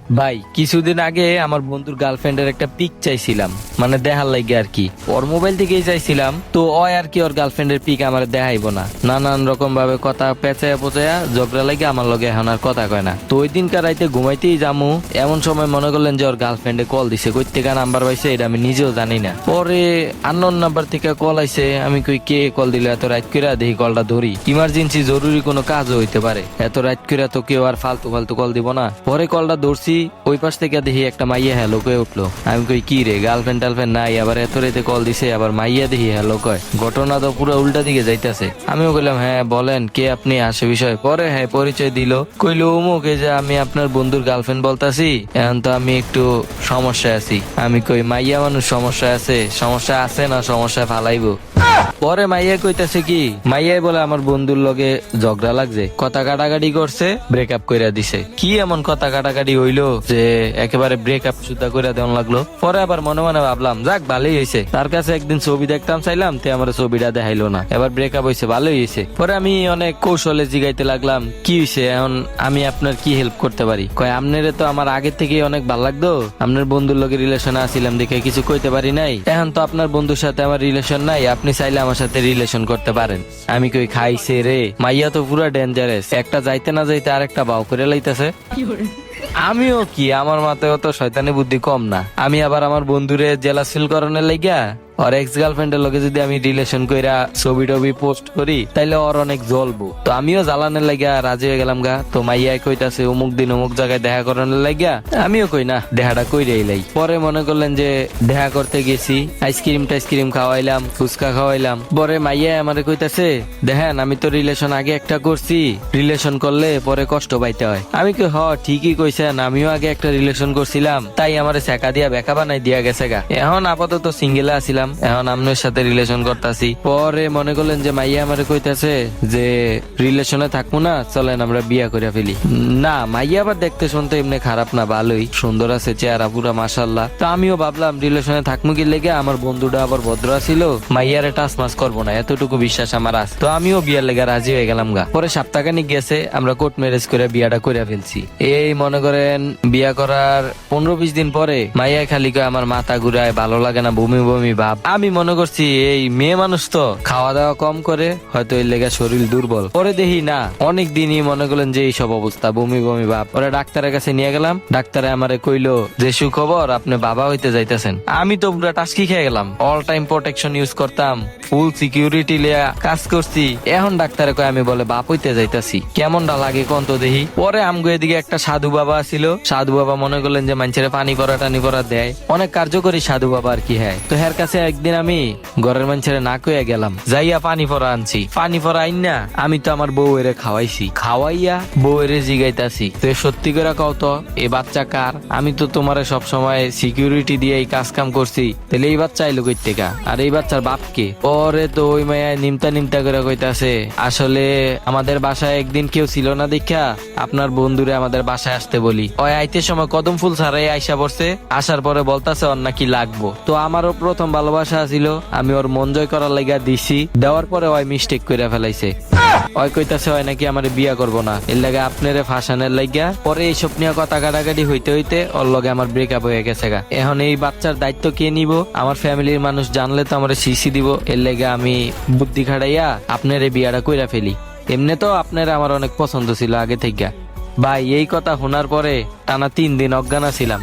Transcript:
ভাই কিছুদিন আগে আমার বন্ধুর গার্লফ্রেন্ডের একটা পিক চাইছিলাম, মানে দেখার লাগে আর কি। ওর মোবাইল থেকেই চাইছিলাম, তো আর কি ওর গার্লফ্রেন্ডের পিক আমার দেখাইবো না, নানান রকম ভাবে কথা পেঁচায়া পোচায়া ঝগড়া লাগে আমার লগে এখন আর কথা কয় না। তো ওই দিনকার রাইতে ঘুমাইতেই যামু এমন সময় মনে করলেন যে ওর গার্লফ্রেন্ডে কল দিছে, কই থেকে নাম্বার পাইছে এটা আমি নিজেও জানি না। পরে আননোন নাম্বার থেকে কল আইছে, আমি কই কে কল দিলে, এত রাত করে দেখি কলটা ধরি, ইমার্জেন্সি জরুরি কোনো কাজও হইতে পারে, এত রাত করে তো কেউ আর ফালতু ফালতু কল দিব না। পরে কলটা ধরছি, ওই পাশ থেকে দেখি একটা মাইয়া হ্যালো কয়ে উঠলো। আমি কই কি রে, গার্লফ্রেন্ড টার্লফ্রেন্ড নাই, আবার এত রাতে কল দিছে, আবার মাইয়া দেখি হ্যালো কয়, ঘটনা তো পুরো উল্টা দিকে যাইতেছে। আমিও কইলাম হ্যাঁ বলেন কে আপনি, আসে বিষয়। পরে হ্যাঁ পরিচয় দিল, কইলো অমুক, এই যে আমি আপনার বন্ধুর গার্লফ্রেন্ড বলতাছি, এখন তো আমি একটু সমস্যায় আছি। আমি কই মাইয়া মানুষ সমস্যা আছে, সমস্যা আছে না সমস্যা ফালাইবো। পরে মাইয়া কইতাছে কি, মাইয়াই বলে আমার বন্ধুর লগে ঝগড়া লাগছে, কথা কাটাকাটি করছে, ব্রেকআপ কইরা দিছে। কি এমন কথা কাটাকাটি হইলো যে একেবারে ব্রেকআপ সুদ্ধা কইরা দেওয়ান লাগলো। পরে আবার মনে মনে ভাবলাম যাক ভালোই হয়েছে, তার কাছে একদিন ছবি দেখতাম চাইলাম, তে আমার ছবিটা দেখাইলো না, এবার ব্রেকআপ হয়েছে, ভালোই হয়েছে। পরে আমি অনেক কৌশলে জিগাইতে লাগলাম কি হয়েছে, এখন আমি আপনার কি হেল্প করতে পারি। কয় আপনারে তো আমার আগে থেকে অনেক ভালো লাগতো, আপনার বন্ধুর লগে রিলেশন আসছিলাম দেখে কিছু কইতে পারি নাই, এখন তো আপনার বন্ধুর সাথে আমার রিলেশন নাই, আপনি চাইলে আমার সাথে রিলেশন করতে পারেন। আমি কই খাইছে রে, মাইয়া তো পুরো ডেঞ্জারাস, একটা যাইতে না যাইতে আরেকটা বাউ করে লাইতেছে। আমিও কি, আমার মাথায় তো শয়তানি বুদ্ধি কম না, আমি আবার আমার বন্ধুরে জেলাস ফিল করানোর লাগিয়া ওর এক্স গার্লফ্রেন্ডের লগে যদি আমি রিলেশন কইরা ছবি টবি পোস্ট করি তাইলে ওর অনেক জ্বলবো। তো আমিও জ্বালানোর লাগিয়া রাজি হয়ে গেলাম গা। তো মাইয়াই কইতাছে অমুক দিন অমুক জায়গায় দেখা করানোর লাগিয়া, আমিও কই না দেখাটা কইরাই লাই। পরে মনে করলেন যে দেখা করতে গেছি, আইসক্রিম টাইসক্রিম খাওয়াইলাম, ফুচকা খাওয়াইলাম। পরে মাইয়াই আমারে কইতাছে দেখেন আমি তো রিলেশন আগে একটা করছি, রিলেশন করলে পরে কষ্ট পাইতে হয়। আমি কই হ ঠিকই কইছেন, আমিও আগে একটা রিলেশন করছিলাম, তাই আমারে ছেকা দিয়া বেকা বানাই দিয়া গেছে গা, এখন আপাতত সিঙ্গেলে আছিলাম, এখন আপনার সাথে রিলেশন করতেছি। পরে মনে করলেন যে মাইয়া আমারে কইতাছে যে রিলেশনে থাকবো না, চলেন আমরা বিয়া করে ফেলি। না মাইয়া আবার দেখতে শুনতে এমনি খারাপ না, ভালোই সুন্দর আছে, চেহারা পুরা মাশাআল্লাহ। তো আমিও ভাবলাম রিলেশনে থাকবো কি লেগে, আমার বন্ধুটা আবার ভদ্র ছিল, মাইয়ারে টাচ মাস করবো না, এতটুকু বিশ্বাস আমার আছে। তো আমিও বিয়ার লেগে রাজি হয়ে গেলাম গা। পরে সপ্তাহখানিক গেছে, আমরা কোর্ট ম্যারেজ করে বিয়াটা করে ফেলছি। এই মনে করেন বিয়া করার 15-20 দিন পরে মাইয়া খালি কয় আমার মাথা ঘুরায়, ভালো লাগে না, বমি বমি ভাব। আমি মনে করছি এই মেয়ে মানুষ তো খাওয়া দাওয়া কম করে, হয়তো এর লেগে শরীর দুর্বল। পরে দেখি না, অনেক দিনই মনে করলেন যে এইসব অবস্থা, বমি বমি ভাব। পরে ডাক্তারের কাছে নিয়ে গেলাম, ডাক্তারে আমারে কইলো যে সুখবর আপনি বাবা হইতে যাইতেছেন। আমি তো পুরো টাস্কি খেয়ে গেলাম, অল টাইম প্রোটেকশন ইউজ করতাম, ফুল সিকিউরিটি লিয়া কাজ করছি, এখন ডাক্তারে কয় আমি বলে বাপ হইতে যাইতাছি, কেমনটা লাগে কোন তো দেখি। পরে আমগো এদিকে একটা সাধু বাবা ছিল, সাধু বাবা মনে করলেন যে মানুষের পানি পরা টানি পরা দেয়, অনেক কার্যকরী সাধু বাবা আর কি। হ্যাঁ, তো হের কাছে একদিন আমি ঘরের মানুষের না কইয়া গেলাম, যাইয়া পানি পরা আনছি। পানি পরা আইন না আমি তো আমার বউ এরে খাওয়াইছি, খাওয়াইয়া বউ এরে জিগাইতাছি তো সত্যি করে কও তো এই বাচ্চা কার, আমি তো তোমার সব সময় সিকিউরিটি দিয়ে এই কাজ কাম করছি, তাহলে এই বাচ্চা আইলো কই থেকে, আর এই বাচ্চার বাপকে। পরে তো ওই মায়া নিমতা নিমতা করে কইতাছে আসলে আমাদের বাসায় একদিন কেউ ছিল না দেখা আপনার বন্ধুরে আমাদের বাসায় আসতে বলি, ওই আইতে সময় কদম ফুল ছাড়াই আইসা পড়ছে, আসার পরে বলতাছে ওর নাকি লাগবো। তো আমারও প্রথম ভালোবাসা ছিল, আমি ওর মন জয় করার লাগা দিছি, দেওয়ার পরে ওই মিস্টেক করে ফেলাইছে, ওই কইতাছে হয় নাকি আমার বিয়া করবো না, এর লাগে আপনারে ফাঁসানের লাগিয়া। পরে এইসব নিয়ে কথা কাটাকাটি হইতে হইতে ওর লগে আমার ব্রেকআপ হয়ে গেছে গা। এখন এই বাচ্চার দায়িত্ব কে নিব, আমার ফ্যামিলির মানুষ জানলে তো আমার সিসি দিব, এর লাগে আমি বুদ্ধি খাটাইয়া আপনারে বিয়াটা কইরা ফেলি। এমনি তো আপনার আমার অনেক পছন্দ ছিল আগে থেকে ভাই। এই কথা শোনার পরে টানা 3 দিন অজ্ঞান ছিলাম।